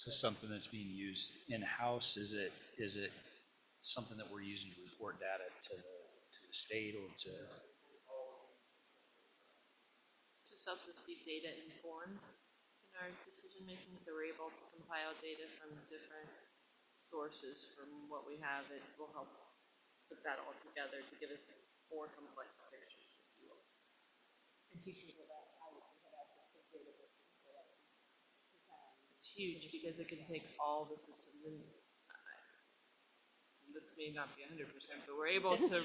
C: So something that's being used in-house, is it something that we're using to report data to the state or to?
D: Just helps us be data informed in our decision making, so we're able to compile data from different sources from what we have. It will help put that all together to give us more complex pictures, if you will.
G: And teachers will have, obviously have access to data that they actually design.
D: It's huge because it can take all the systems and this may not be 100%, but we're able to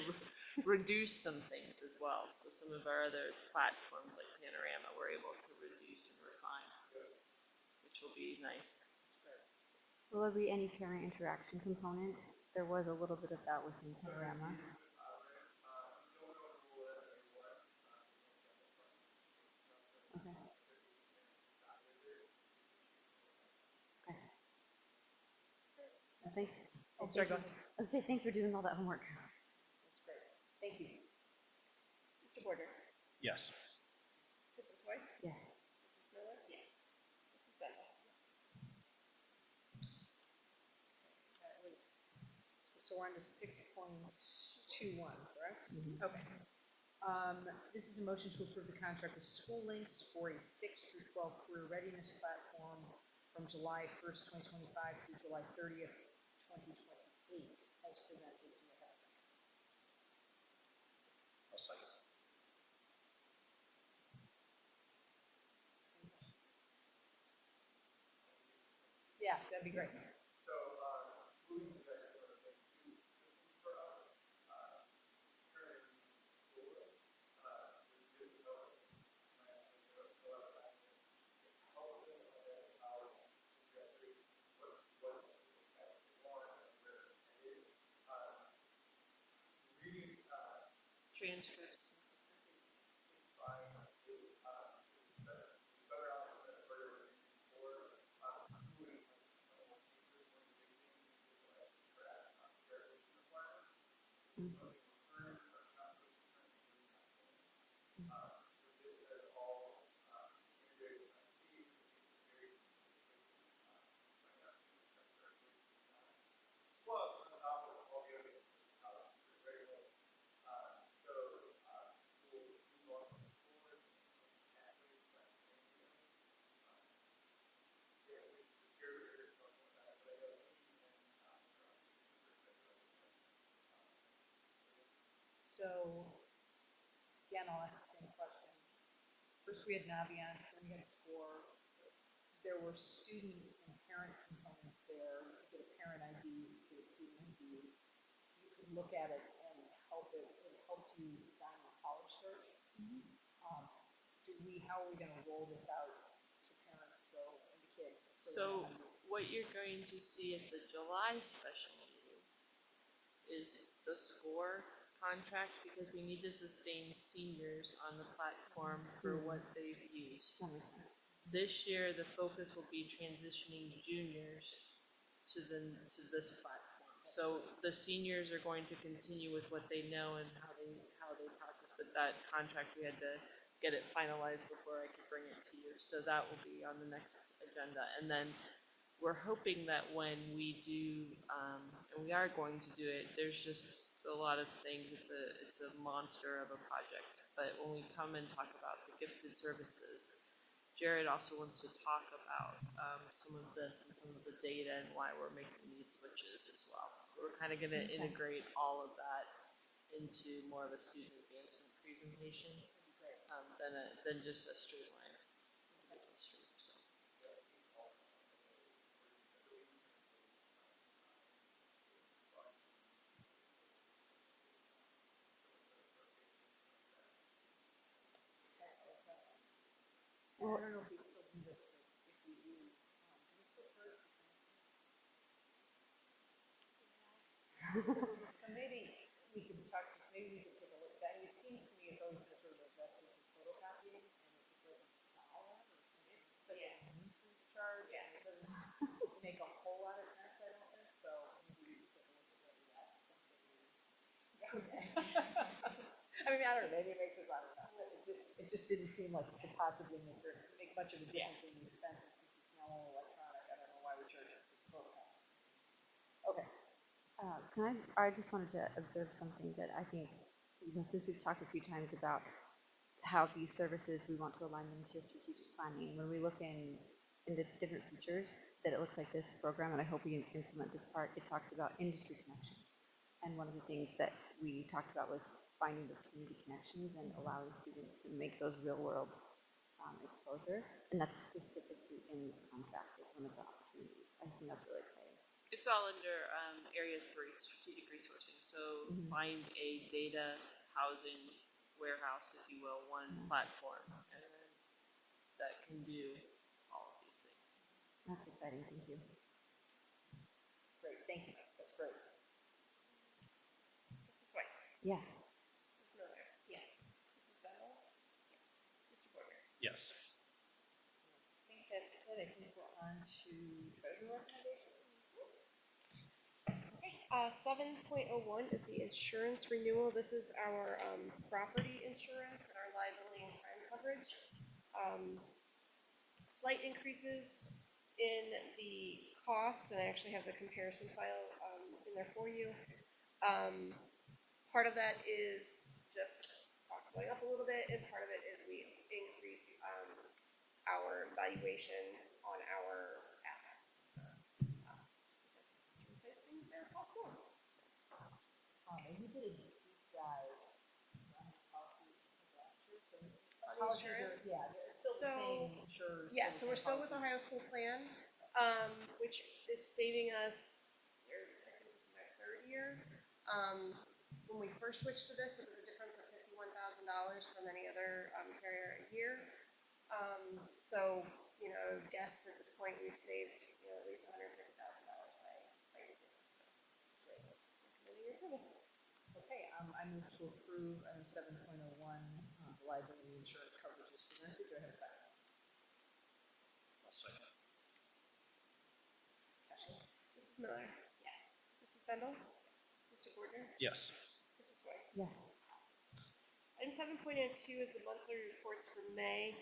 D: reduce some things as well. So some of our other platforms like Panorama, we're able to reduce and refine, which will be nice.
B: Will there be any parent interaction component? There was a little bit of that within Panorama. Okay. Okay. I think.
G: Oh, sorry, go ahead.
B: Let's say thanks for doing all that homework.
G: That's great. Thank you.
F: Mr. Porter?
C: Yes.
F: Mrs. White?
B: Yes.
F: Mrs. Miller? Yes. Mrs. Bennett? Yes.
G: That was, so we're on to 6.21, correct? Okay. This is a motion to approve the contract with School Links for a 6 through 12 career readiness platform from July 1st, 2025 through July 30th, 2028, as presented. Do you have a second?
C: I'll second.
G: Yeah, that'd be great.
D: Transfers.
G: So, again, I'll ask the same question. First we had Naviance, then we had SCORE. There were student and parent components there. You could get a parent ID, you could get a student ID. You could look at it and it helped you design your college search. How are we gonna roll this out to parents, and to kids?
D: So what you're going to see at the July special meeting is the SCORE contract, because we need to sustain seniors on the platform for what they've used.
B: That makes sense.
D: This year, the focus will be transitioning juniors to this platform. So the seniors are going to continue with what they know and how they process, but that contract, we had to get it finalized before I could bring it to you. So that will be on the next agenda. And then we're hoping that when we do, and we are going to do it, there's just a lot of things. It's a monster of a project. But when we come and talk about the gifted services, Jared also wants to talk about some of this and some of the data and why we're making these switches as well. So we're kind of going to integrate all of that into more of a student advancement presentation than just a streamlined stream. So.
G: Well, I don't know if we still do this, but if we do we still first? So maybe we could maybe we could take a look at that. I mean, it seems to me it's always been sort of a vestige of photocopying, and it's like a dollar or something. It's such a nuisance charge, and it doesn't make a whole lot of sense, I don't think, so maybe we could take a look at whether that's something I mean, I don't know, maybe it makes us, I don't know. It just didn't seem like it could possibly make much of a difference in the expense, and since it's now all electronic, I don't know why we
B: I just wanted to observe something that I think, since we've talked a few times about how these services, we want to align them to strategic planning. When we look in the different features, that it looks like this program, and I hope we implement this part, it talks about industry connection. And one of the things that we talked about was finding those community connections and allowing students to make those real world exposure. And that's specifically in this contract as one of the opportunities. I think that's really exciting.
D: It's all under area 3, strategic resourcing. So find a data housing warehouse, if you will, one platform that can do all of these things.
B: That's exciting. Thank you.
G: Great, thank you, that's great.
F: Mrs. White?
B: Yes.
F: Mrs. Miller? Yes. Mrs. Bell? Yes. Mr. Porter?
C: Yes.
G: I think that's good, I think we're on to treasurer recommendations.
F: 7.01 is the insurance renewal. This is our property insurance and our liability and crime coverage. Slight increases in the cost, and I actually have the comparison file in there for you. Part of that is just cost going up a little bit, and part of it is we increase our valuation on our assets. Because to replace things, they're cost more.
G: And we did a deep dive on these policies last year, so.
F: On the
G: policies
F: insurance?
G: Yeah, they're still the same insurers.
F: Yeah,
G: still
F: so
G: the
F: we're
G: same
F: still with the
G: policies.
F: Ohio School Plan, which is saving us, this is our third year. When we first switched to this, it was a difference of $51,000 from any other carrier a year. So, guess at this point we've saved, at least $150,000 by using this. So, recommending your approval.
G: Okay, I move to approve item 7.01, liability insurance coverage is presented. Do I have a second?
C: I'll second.
F: Mrs. Miller? Yes. Mrs. Bendel? Mr. Gordner?
C: Yes.
F: Mrs. White?
B: Yes.
F: Item 7.02 is the monthly reports for May.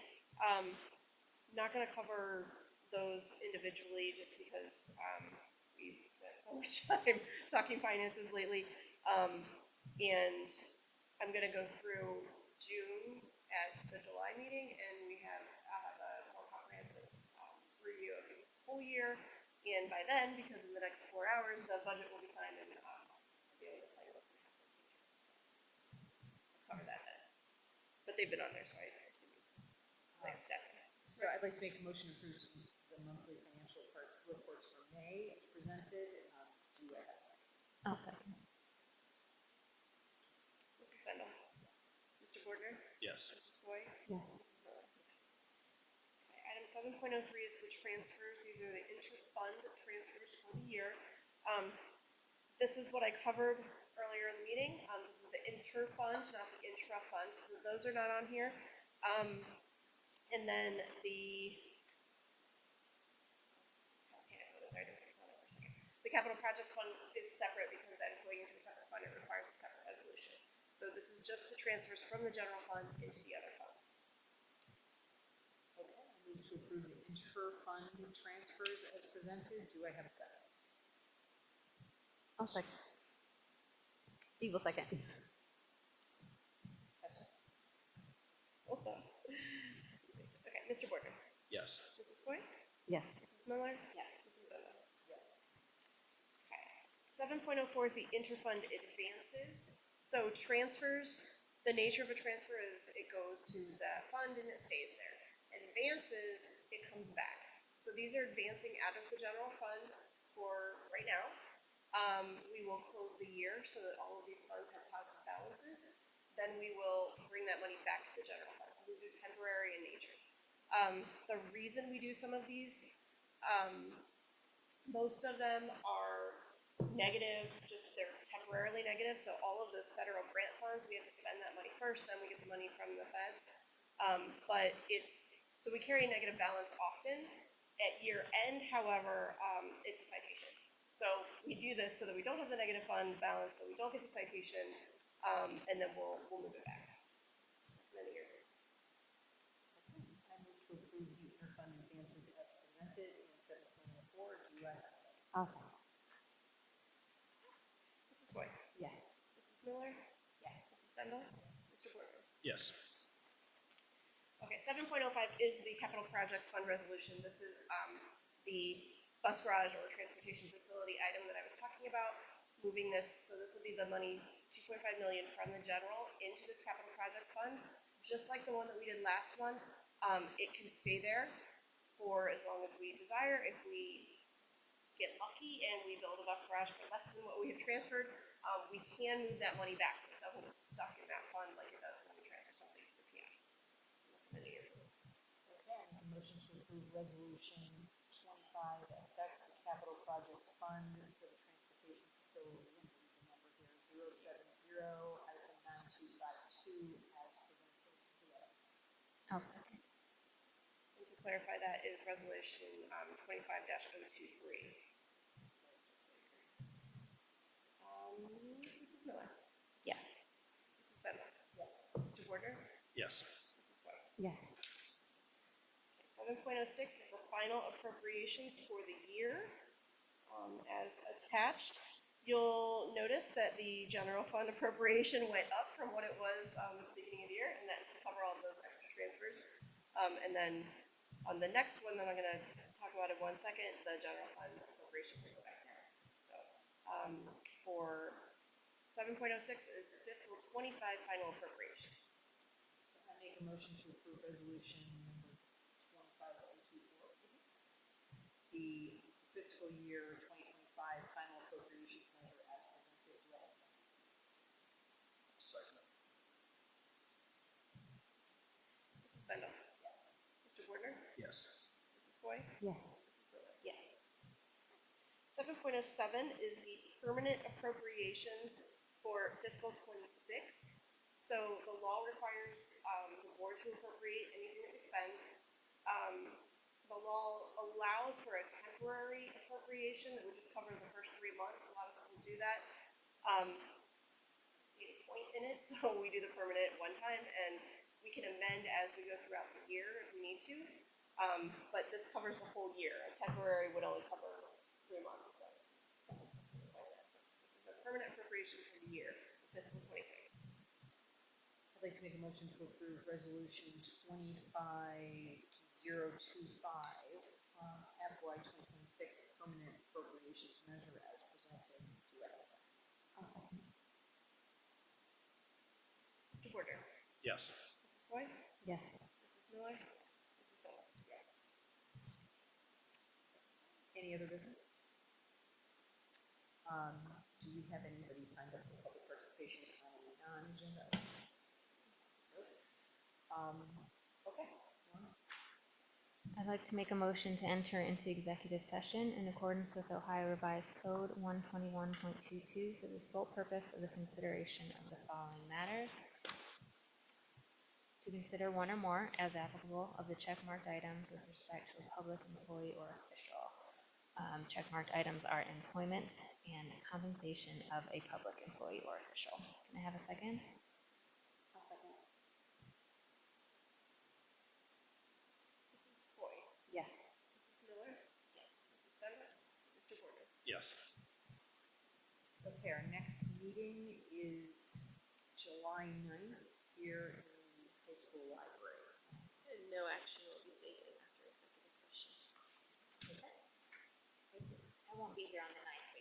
F: Not gonna cover those individually just because, we've spent so much time talking finances lately. And I'm gonna go through June at the July meeting, and I'll have a more comprehensive, review of the whole year. And by then, because in the next 4 hours, the budget will be signed and, I'll be able to tell you what's gonna happen in the future. I'll cover that then. But they've been on there, so I assume, like, staff.
G: So I'd like to make a motion to approve the monthly financial reports for May as presented. Do I have a second?
B: I'll second.
F: Mrs. Bendel? Mr. Gordner?
C: Yes.
F: Mrs. Boyd?
B: Yes.
F: Mrs. Miller? Okay, item 7.03 is the transfers. These are the inter-fund transfers for the year. This is what I covered earlier in the meeting. This is the inter-fund, not the intra-fund, so those are not on here. And then the capital projects fund is separate because that is going into a separate fund. It requires a separate resolution. So this is just the transfers from the general fund into the other funds.
G: Okay, I move to approve the inter-fund transfers as presented. Do I have a second?
B: I'll second. Steve will second.
F: Okay, Mr. Border.
C: Yes.
F: Mrs. Foy?
B: Yes.
F: Mrs. Miller? Yes. Mrs. Bendel?
G: Yes.
F: Okay. 7.04 is the interfund advances. So transfers, the nature of a transfer is it goes to the fund and it stays there. Advances, it comes back. So these are advancing out of the general fund for right now. We will close the year so that all of these funds have positive balances. Then we will bring that money back to the general fund. So these are temporary in nature. The reason we do some of these, most of them are negative, just they're temporarily negative. So all of this federal grant funds, we have to spend that money first, then we get the money from the feds. But so we carry a negative balance often. At year end, however, it's a citation. So we do this so that we don't have the negative fund balance, so we don't get the citation, and then we'll move it back. Another year.
G: I move to approve the interfund advances as presented in 7.04. Do I have a second?
B: I'll second.
F: Bendel? Mr. Porter?
C: Yes.
F: Okay, 7.05 is the capital projects fund resolution. This is the bus garage or transportation facility item that I was talking about. Moving this, so this will be the money, 2.5 million from the general into this capital projects fund. Just like the one that we did last one, it can stay there for as long as we desire. If we get lucky and we build a bus garage for less than what we have transferred, we can move that money back so it doesn't get stuck in that fund like it does when we transfer something to the PI.
G: Okay, I make a motion to approve resolution 25 XX, the capital projects fund for the transportation facility. I'm gonna use the number here, 070-9252 as presented. Do that.
B: I'll second.
F: And to clarify, that is resolution 25-023. Mrs. Miller?
B: Yes.
F: Mrs. Bendel?
G: Yes.
F: Mr. Porter?
C: Yes.
F: Mrs. White?
B: Yes.
F: 7.06 is the final appropriations for the year, as attached. You'll notice that the general fund appropriation went up from what it was at the beginning of the year, and that is to cover all of those extra transfers. And then on the next one that I'm gonna talk about in 1 second, the general fund appropriation will go back there. So, for 7.06 is fiscal 25 final appropriations.
G: So I make a motion to approve resolution number 25024. The fiscal year 2025 final appropriations measure as presented. Do I have a second?
C: Second.
F: Mrs. Bendel?
G: Yes.
F: Mr. Porter?
C: Yes.
F: Mrs. Foy?
B: Yes.
F: Mrs. Miller? Yes. 7.07 is the permanent appropriations for fiscal 26. So the law requires the board to appropriate anything that we spend. The law allows for a temporary appropriation that would just cover the first 3 months. A lot of schools do that. See a point in it, so we do the permanent one time, and we can amend as we go throughout the year if we need to. But this covers the whole year. A temporary would only cover 3 months. So this is a permanent appropriation for the year, fiscal 26.
G: I'd like to make a motion to approve resolution 25025, FY 2026 permanent appropriations measure as presented. Do I have a second?
B: I'll second.
F: Mr. Porter?
C: Yes.
F: Mrs. Foy?
B: Yes.
F: Mrs. Miller? Mrs. Miller? Yes.
G: Any other business? Do we have anybody signed up for public participation on the non-agenda? Okay.
B: I'd like to make a motion to enter into executive session in accordance with Ohio Revised Code 121.22 for the sole purpose of the consideration of the following matters. To consider one or more, as applicable, of the checkmarked items with respect to a public employee or official. Checkmarked items are employment and compensation of a public employee or official. Can I have a second?
F: Mrs. Foy?
B: Yes.
F: Mrs. Miller? Yes. Mrs. Bender? Mr. Porter?
C: Yes.
G: Okay, our next meeting is July 9th here in the high school library.
D: And no action